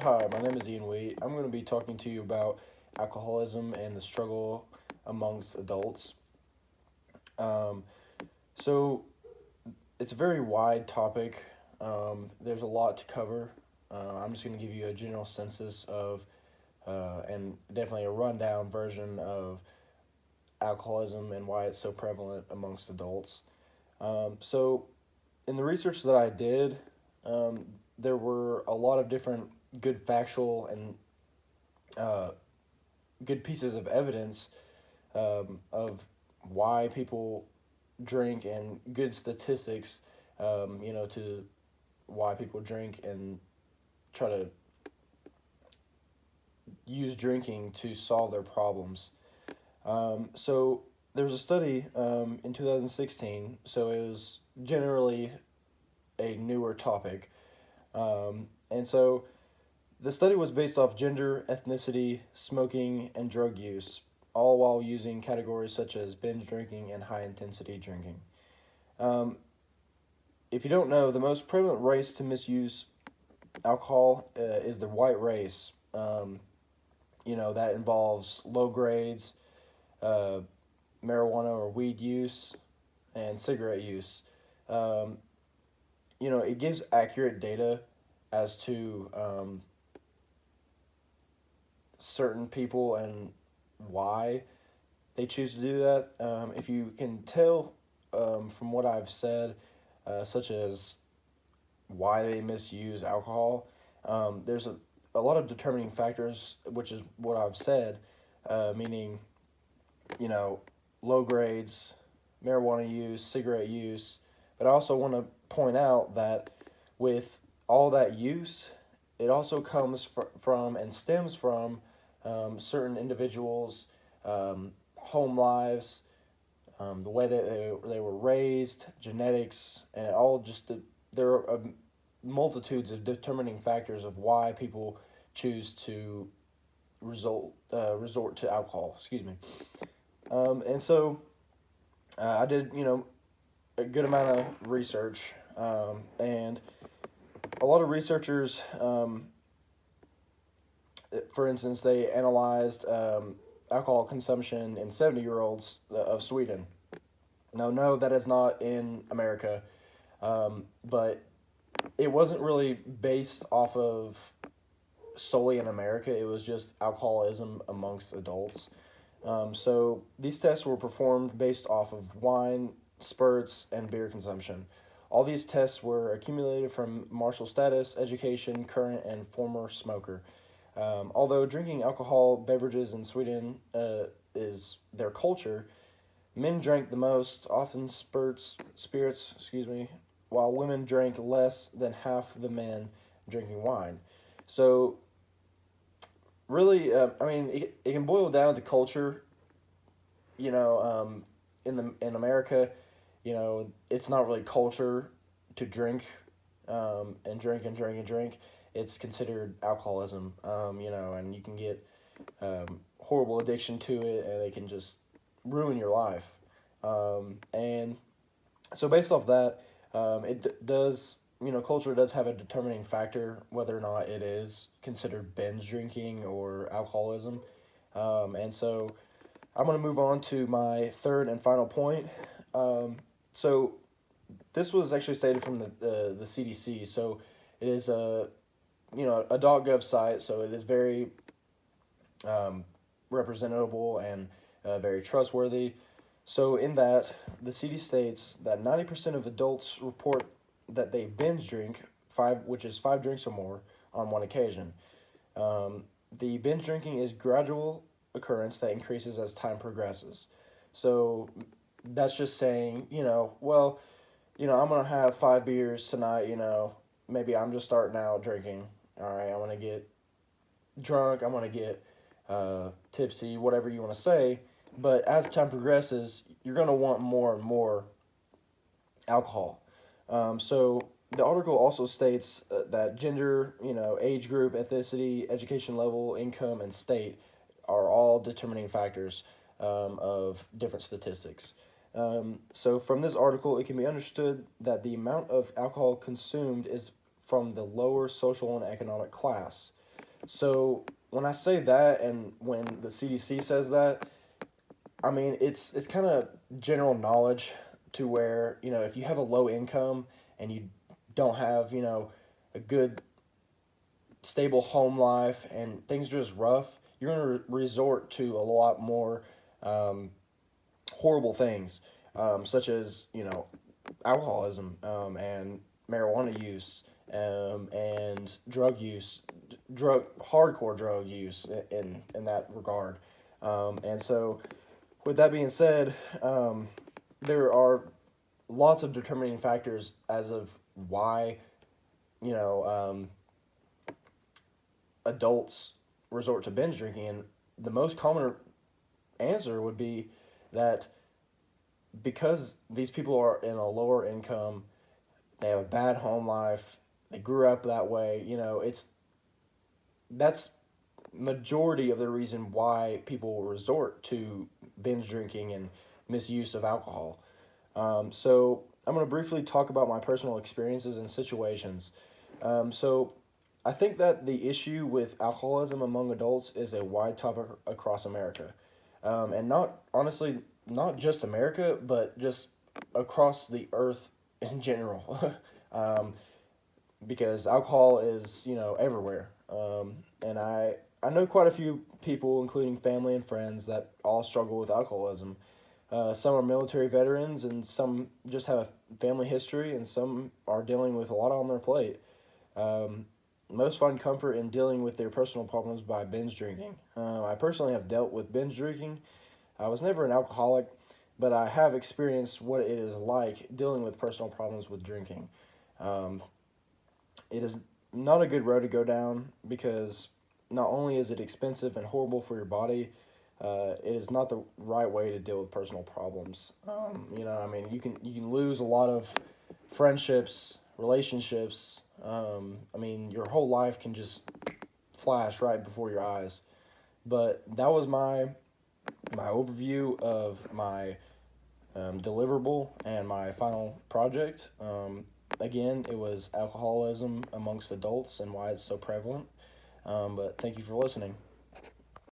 Hi, my name is Ian Wheat. I'm going to be talking to you about alcoholism and the struggle amongst adults. Um, so, it's a very wide topic. There's a lot to cover. I'm just going to give you a general census of, and definitely a rundown version of alcoholism and why it's so prevalent amongst adults. So, in the research that I did, um, there were a lot of different good factual and uh, good pieces of evidence of why people drink and good statistics, to why people drink and try to use drinking to solve their problems. So there was a study in 2016, so it was generally a newer topic. And so the study was based off gender, ethnicity, smoking, and drug use, all while using categories such as binge drinking and high intensity drinking. Um, if you don't know, the most prevalent race to misuse alcohol is the white race. That involves low grades, uh, marijuana or weed use, and cigarette use. Um, it gives accurate data as to certain people and why they choose to do that. If you can tell from what I've said, such as why they misuse alcohol, there's a lot of determining factors, which is what I've said, meaning, you know, low grades, marijuana use, cigarette use. But I also want to point out that with all that use, it also comes from and stems from certain individuals' home lives, the way that they were raised, genetics, and it all just there are multitudes of determining factors of why people choose to resort to alcohol. Excuse me. And so I did a good amount of research, and a lot of researchers, for instance, they analyzed alcohol consumption in 70-year-olds of Sweden. Now, no, that is not in America, but it wasn't really based off of solely in America. It was just alcoholism amongst adults. So these tests were performed based off of wine, spirits, and beer consumption. All these tests were accumulated from marital status, education, current, and former smoker. Although drinking alcohol beverages in Sweden is their culture, men drank the most, often spirits, while women drank less than half the men drinking wine. So, really, it can boil down to culture. You know, in America, it's not really culture to drink, and drink and drink and drink. It's considered alcoholism. And you can get horrible addiction to it, and it can just ruin your life. And so based off that, does, culture does have a determining factor whether or not it is considered binge drinking or alcoholism. And so I'm going to move on to my third and final point. So this was actually stated from the CDC. So it is a .gov site, so it is very um, representable and very trustworthy. So in that, the CD states that 90% of adults report that they binge drink which is 5 drinks or more, on one occasion. The binge drinking is gradual occurrence that increases as time progresses. So that's just saying, I'm gonna have 5 beers tonight. Maybe I'm just starting out drinking. All right, I want to get drunk. I want to get tipsy, whatever you want to say. But as time progresses, you're going to want more and more alcohol. So the article also states that gender, age group, ethnicity, education level, income, and state are all determining factors of different statistics. So from this article, it can be understood that the amount of alcohol consumed is from the lower social and economic class. So when I say that, and when the CDC says that, I mean it's kind of general knowledge to where if you have a low income and you don't have a good stable home life and things are just rough, you're going to resort to a lot more um, horrible things, such as alcoholism, and marijuana use, and drug use, hardcore drug use in that regard. And so, with that being said, there are lots of determining factors as of why you know adults resort to binge drinking, and the most common answer would be that because these people are in a lower income, they have a bad home life, they grew up that way. That's majority of the reason why people will resort to binge drinking and misuse of alcohol. So I'm going to briefly talk about my personal experiences and situations. So I think that the issue with alcoholism among adults is a wide topic across America, and not honestly not just America, but just across the earth in general. um, because alcohol is everywhere, and I know quite a few people, including family and friends, that all struggle with alcoholism. Some are military veterans, and some just have a family history, and some are dealing with a lot on their plate. Um, Most find comfort in dealing with their personal problems by binge drinking. I personally have dealt with binge drinking. I was never an alcoholic, but I have experienced what it is like dealing with personal problems with drinking. Um, it is not a good road to go down because not only is it expensive and horrible for your body, it is not the right way to deal with personal problems. I mean, you can lose a lot of friendships, relationships. I mean, your whole life can just flash right before your eyes. But that was my overview of my deliverable and my final project. Again, it was alcoholism amongst adults and why it's so prevalent. But thank you for listening.